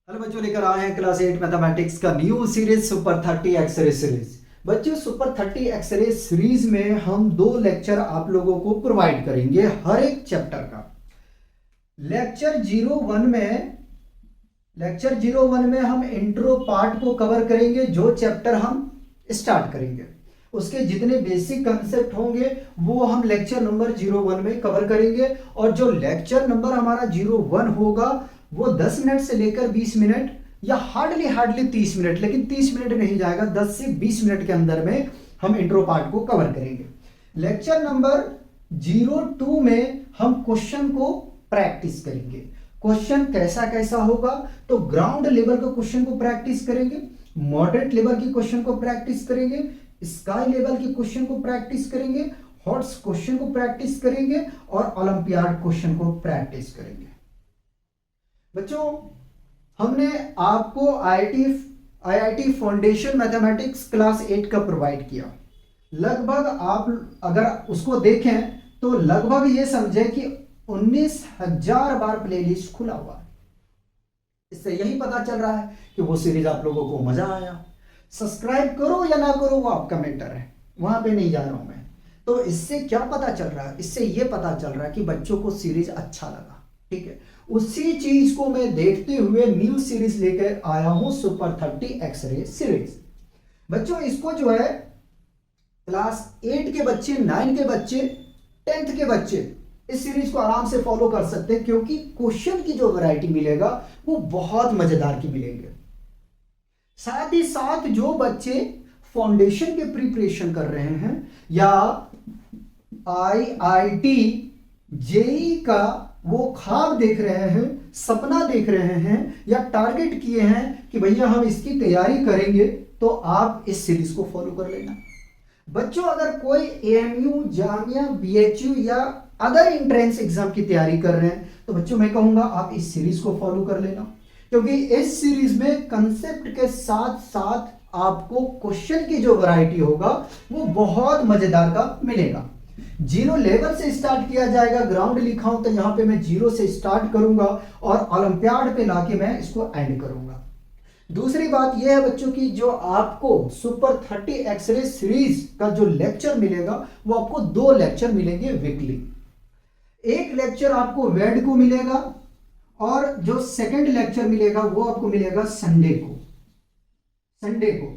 Hello बच्चों, लेकर आए हैं क्लास 8 मैथमेटिक्स का new series super 30 X ray series. बच्चों, सुपर 30 एक्सरे सीरीज में हम 2 लेक्चर आप लोगों को प्रोवाइड करेंगे हर एक चैप्टर का। लेक्चर 01 में हम इंट्रो पार्ट को कवर करेंगे, जो चैप्टर हम स्टार्ट करेंगे उसके जितने बेसिक कंसेप्ट होंगे वो हम लेक्चर नंबर 01 में कवर करेंगे। और जो लेक्चर नंबर हमारा 01 होगा वो 10 मिनट से लेकर 20 मिनट या हार्डली 30 मिनट, लेकिन 30 मिनट नहीं जाएगा, 10 से 20 मिनट के अंदर में हम इंट्रो पार्ट को कवर करेंगे। लेक्चर नंबर 02 में हम क्वेश्चन को प्रैक्टिस करेंगे। क्वेश्चन कैसा कैसा होगा, तो ग्राउंड लेवल के क्वेश्चन को प्रैक्टिस करेंगे, मॉडरेट लेवल के क्वेश्चन को प्रैक्टिस करेंगे, स्काई लेवल के क्वेश्चन को प्रैक्टिस करेंगे, हॉट्स क्वेश्चन को प्रैक्टिस करेंगे और ओलंपियाड क्वेश्चन को प्रैक्टिस करेंगे। बच्चों, हमने आपको आईआईटी फाउंडेशन मैथमेटिक्स क्लास 8 का प्रोवाइड किया। लगभग आप अगर उसको देखें तो लगभग ये समझे कि 19,000 बार प्लेलिस्ट खुला हुआ है। इससे यही पता चल रहा है कि वो सीरीज आप लोगों को मजा आया। सब्सक्राइब करो या ना करो वो आपका मैटर है, वहां पे नहीं जा रहा हूं मैं। तो इससे क्या पता चल रहा है, इससे ये पता चल रहा है कि बच्चों को सीरीज अच्छा लगा। ठीक है, उसी चीज को मैं देखते हुए न्यू सीरीज लेकर आया हूं, सुपर 30 एक्सरे सीरीज। बच्चों, इसको जो है क्लास 8 के बच्चे, 9 के बच्चे, 10th के बच्चे इस सीरीज को आराम से फॉलो कर सकते हैं, क्योंकि क्वेश्चन की जो वैरायटी मिलेगा वो बहुत मजेदार की मिलेंगे। साथ ही साथ जो बच्चे फाउंडेशन के प्रिपरेशन कर रहे हैं या आईआईटी जेई का वो ख्वाब देख रहे हैं, सपना देख रहे हैं या टारगेट किए हैं कि भैया हम इसकी तैयारी करेंगे, तो आप इस सीरीज को फॉलो कर लेना। बच्चों, अगर कोई एएमयू, जामिया, बीएचयू या अदर एंट्रेंस एग्जाम की तैयारी कर रहे हैं तो बच्चों मैं कहूंगा आप इस सीरीज को फॉलो कर लेना, क्योंकि इस सीरीज में कंसेप्ट के साथ साथ आपको क्वेश्चन की जो वैरायटी होगा वो बहुत मजेदार का मिलेगा। 0 लेवल से स्टार्ट किया जाएगा। ग्राउंड लिखा हूं तो यहां पे मैं 0 से स्टार्ट करूंगा और ओलंपियाड पे लाके मैं इसको एंड करूंगा। दूसरी बात यह है बच्चों की, जो आपको सुपर 30 एक्सरे सीरीज का जो लेक्चर मिलेगा वो आपको 2 लेक्चर मिलेंगे वीकली। एक लेक्चर आपको वेड को मिलेगा और जो सेकंड लेक्चर मिलेगा वो आपको मिलेगा संडे को।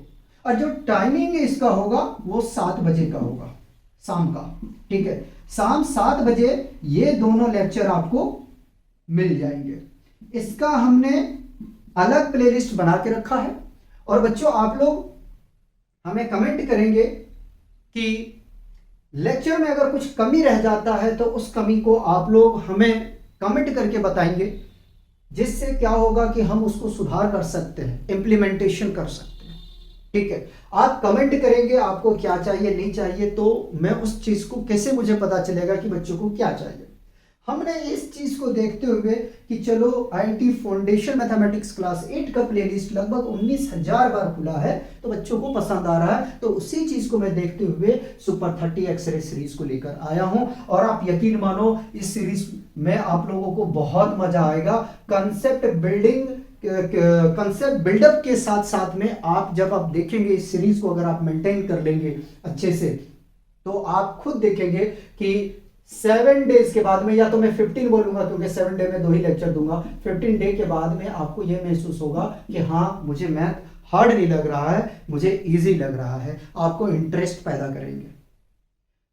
और जो टाइमिंग इसका होगा वो 7 बजे का होगा, शाम का। ठीक है, शाम 7 बजे ये दोनों लेक्चर आपको मिल जाएंगे। इसका हमने अलग प्लेलिस्ट बना के रखा है। और बच्चों, आप लोग हमें कमेंट करेंगे कि लेक्चर में अगर कुछ कमी रह जाता है तो उस कमी को आप लोग हमें कमेंट करके बताएंगे, जिससे क्या होगा कि हम उसको सुधार कर सकते हैं, इंप्लीमेंटेशन कर सकते हैं। ठीक है, आप कमेंट करेंगे आपको क्या चाहिए नहीं चाहिए, तो मैं उस चीज को कैसे मुझे पता चलेगा कि बच्चों को क्या चाहिए। हमने इस चीज को देखते हुए कि चलो आईआईटी फाउंडेशन मैथमेटिक्स क्लास 8 का प्लेलिस्ट लगभग 19,000 बार खुला है, तो बच्चों को पसंद आ रहा है, तो उसी चीज को मैं देखते हुए सुपर 30 एक्सरे सीरीज को लेकर आया हूं। और आप यकीन मानो इस सीरीज में आप लोगों को बहुत मजा आएगा। कंसेप्ट बिल्डअप के साथ साथ में आप जब आप देखेंगे इस सीरीज को, अगर आप मेंटेन कर लेंगे अच्छे से, तो आप खुद देखेंगे कि 7 डेज के बाद में, या तो मैं 15 बोलूंगा क्योंकि 7 डे में 2 ही लेक्चर दूंगा, 15 डे के बाद में आपको यह महसूस होगा कि हाँ, मुझे मैथ हार्ड नहीं लग रहा है, मुझे इजी लग रहा है। आपको इंटरेस्ट पैदा करेंगे।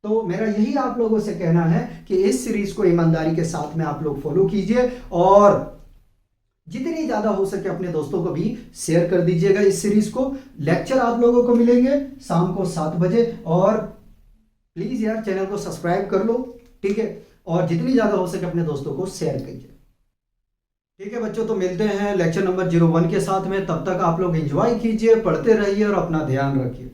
तो मेरा यही आप लोगों से कहना है कि इस सीरीज को ईमानदारी के साथ में आप लोग फॉलो कीजिए और जितनी ज्यादा हो सके अपने दोस्तों को भी शेयर कर दीजिएगा इस सीरीज को। लेक्चर आप लोगों को मिलेंगे शाम को 7 बजे। और प्लीज यार चैनल को सब्सक्राइब कर लो, ठीक है, और जितनी ज्यादा हो सके अपने दोस्तों को शेयर कीजिए। ठीक है बच्चों, तो मिलते हैं लेक्चर नंबर 01 के साथ में। तब तक आप लोग एंजॉय कीजिए, पढ़ते रहिए और अपना ध्यान रखिए।